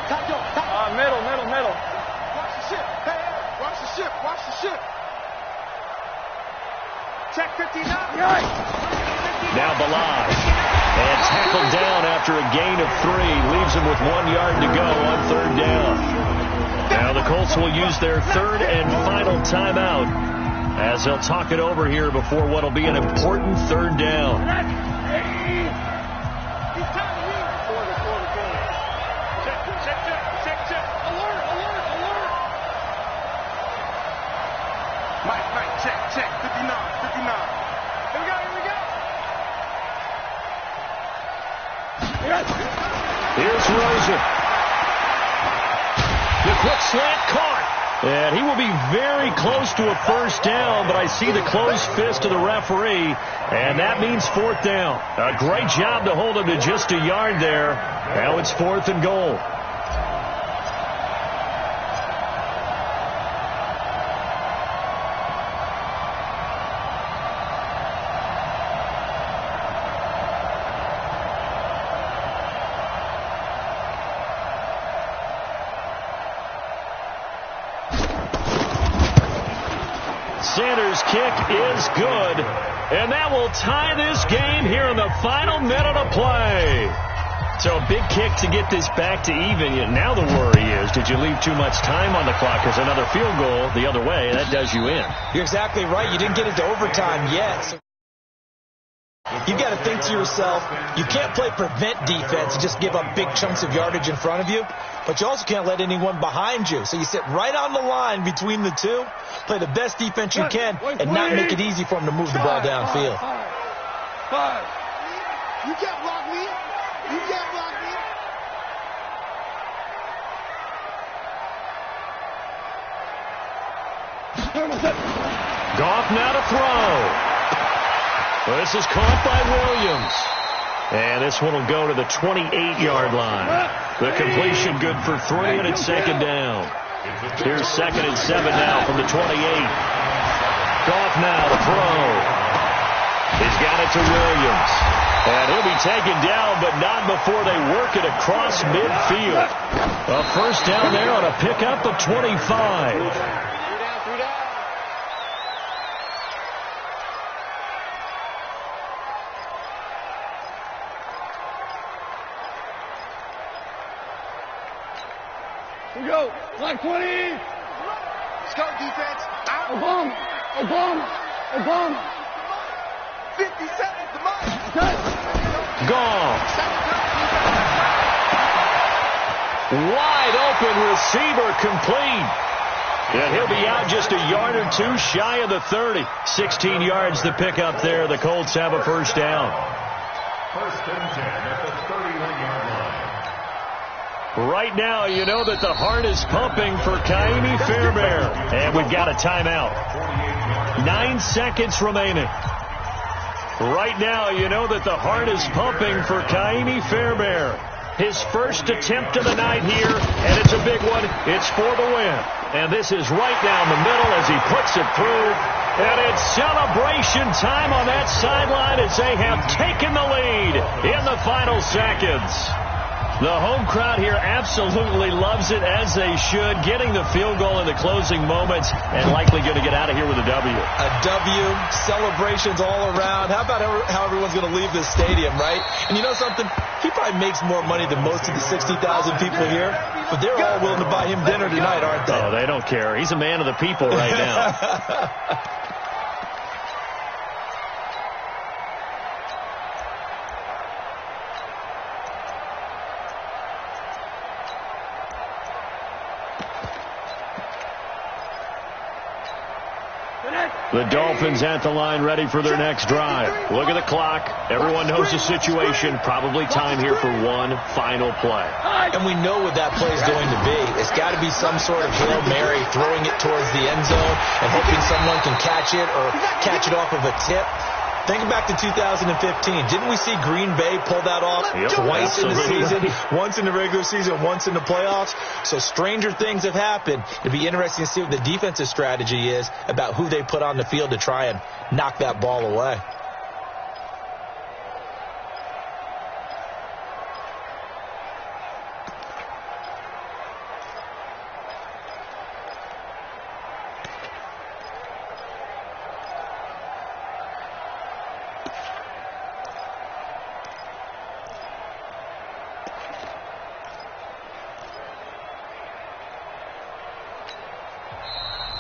Middle. Watch the ship. Hey, watch the ship. Check 59. Now Balaj. And tackled down after a gain of 3. Leaves him with 1 yard to go on 3rd down. Now the Colts will use their 3rd and final timeout as they'll talk it over here before what will be an important 3rd down. Mike, check. 59. Here we go. Here's Rosen. The quick slant caught. And he will be very close to a 1st down, but I see the closed fist of the referee, and that means 4th down. A great job to hold him to just a yard there. Now it's 4th and goal. Sanders' kick is good, and that will tie this game here in the final minute of play. So a big kick to get this back to even. Now the worry is, did you leave too much time on the clock? Because another field goal the other way, that does you in. You're exactly right. You didn't get into overtime yet. So you've got to think to yourself, you can't play prevent defense and just give up big chunks of yardage in front of you, but you also can't let anyone behind you. So you sit right on the line between the two, play the best defense you can, and not make it easy for them to move the ball downfield. 5. You can't block me. Goff now to throw. This is caught by Williams. And this one will go to the 28-yard line. The completion good for 3, and it's 2nd down. Here's 2nd and 7 now from the 28. Goff now to throw. He's got it to Williams. And he'll be taken down, but not before they work it across midfield. A 1st down there on a pickup of 25. Here we go. Like 20. Let's go, defense. Out. Obama. 50 seconds to march. Gone. Wide open receiver complete. And he'll be out just a yard or 2 shy of the 30. 16 yards to pick up there. The Colts have a 1st down. 1st and 10 at the 31-yard line. Right now, you know that the heart is pumping for Kaimi Fairbairn. And we've got a timeout. 9 seconds remaining. Right now, you know that the heart is pumping for Kaimi Fairbairn. His first attempt of the night here, and it's a big one. It's for the win. And this is right down the middle as he puts it through. And it's celebration time on that sideline as they have taken the lead in the final seconds. The home crowd here absolutely loves it, as they should, getting the field goal in the closing moments and likely going to get out of here with a W. A W, celebrations all around. How about how everyone's going to leave this stadium, right? And you know something? He probably makes more money than most of the 60,000 people here, but they're all willing to buy him dinner tonight, aren't they? Oh, they don't care. He's a man of the people right now. The Dolphins at the line ready for their next drive. Look at the clock. Everyone knows the situation. Probably time here for one final play. And we know what that play is going to be. It's got to be some sort of Hail Mary, throwing it towards the end zone and hoping someone can catch it or catch it off of a tip. Think back to 2015. Didn't we see Green Bay pull that off twice in the season? Once in the regular season, once in the playoffs. So stranger things have happened. It'd be interesting to see what the defensive strategy is about who they put on the field to try and knock that ball away.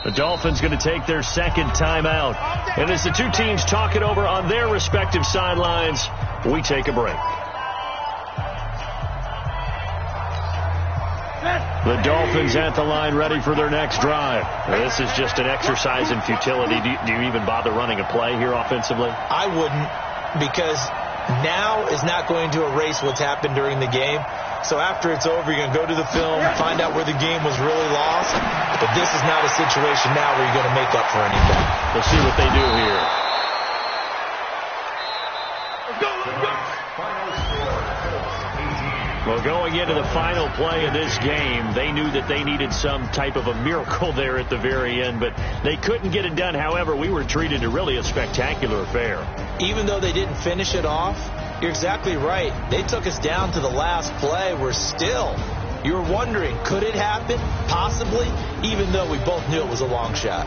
The Dolphins going to take their second timeout. And as the two teams talk it over on their respective sidelines, we take a break. The Dolphins at the line ready for their next drive. This is just an exercise in futility. Do you even bother running a play here offensively? I wouldn't, because now is not going to erase what's happened during the game. So after it's over, you're going to go to the film, find out where the game was really lost. But this is not a situation now where you're going to make up for anything. We'll see what they do here. Well, going into the final play of this game, they knew that they needed some type of a miracle there at the very end, but they couldn't get it done. However, we were treated to really a spectacular affair. Even though they didn't finish it off, you're exactly right. They took us down to the last play. We're still, you're wondering, could it happen? Possibly, even though we both knew it was a long shot.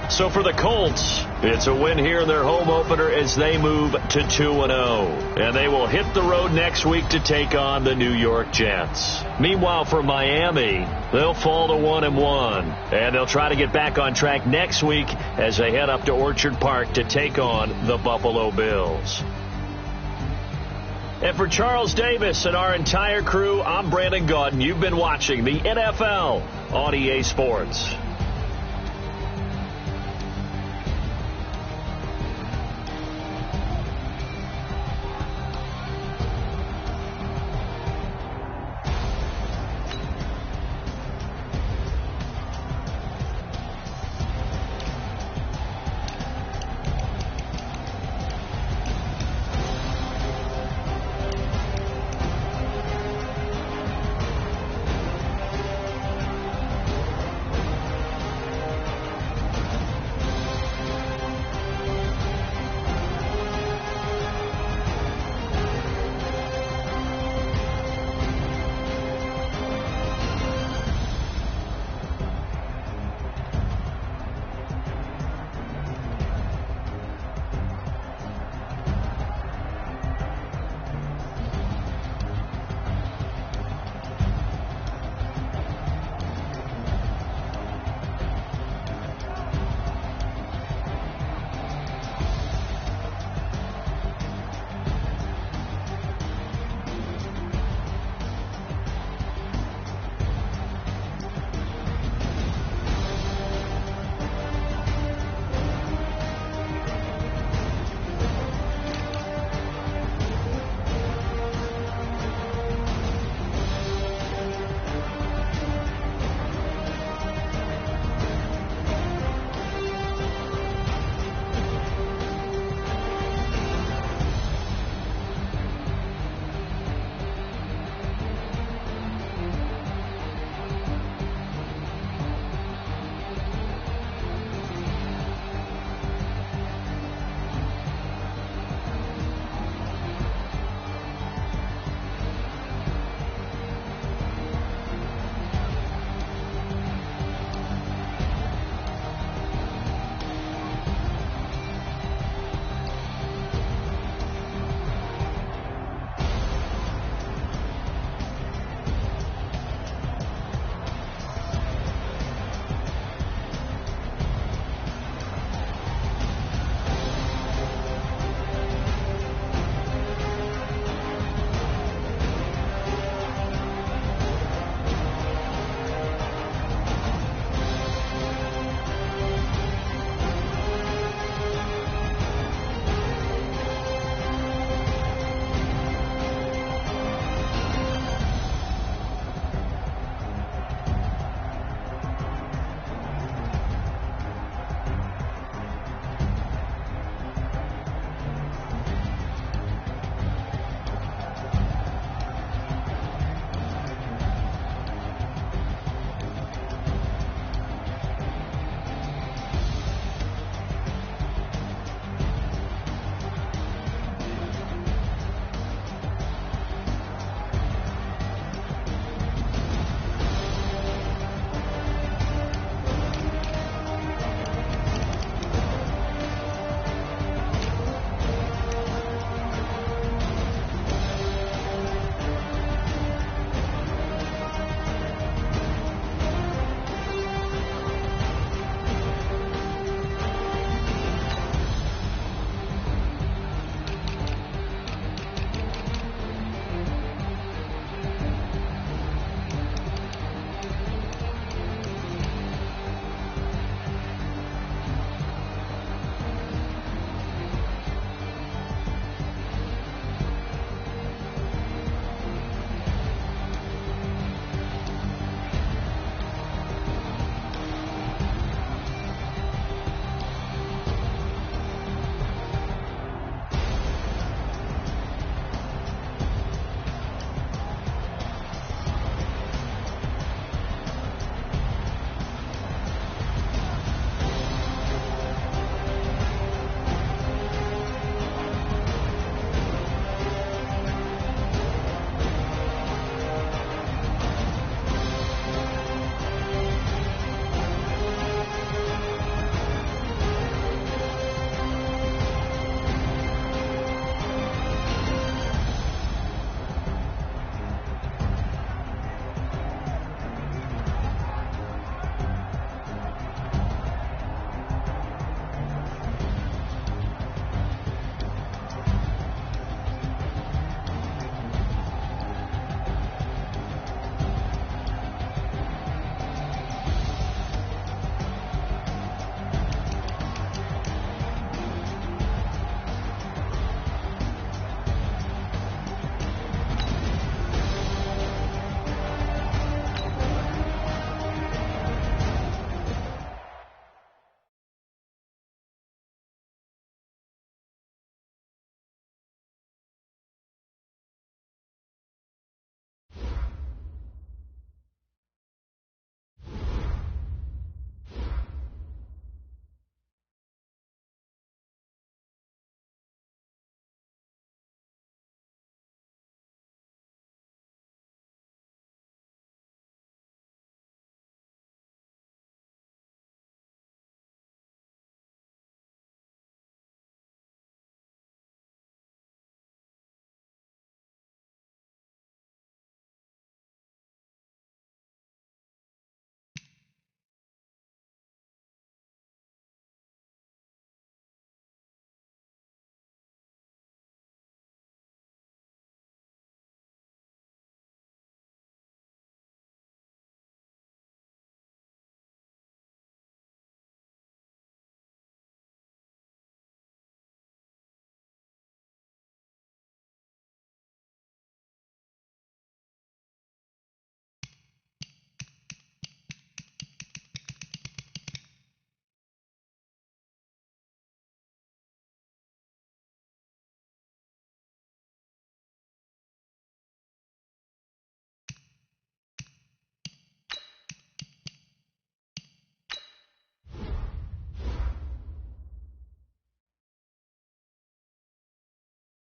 So for the Colts, it's a win here in their home opener as they move to 2-0. And they will hit the road next week to take on the New York Jets. Meanwhile, for Miami, they'll fall to 1-1. And they'll try to get back on track next week as they head up to Orchard Park to take on the Buffalo Bills. And for Charles Davis and our entire crew, I'm Brandon Gaudin. You've been watching the NFL on EA Sports.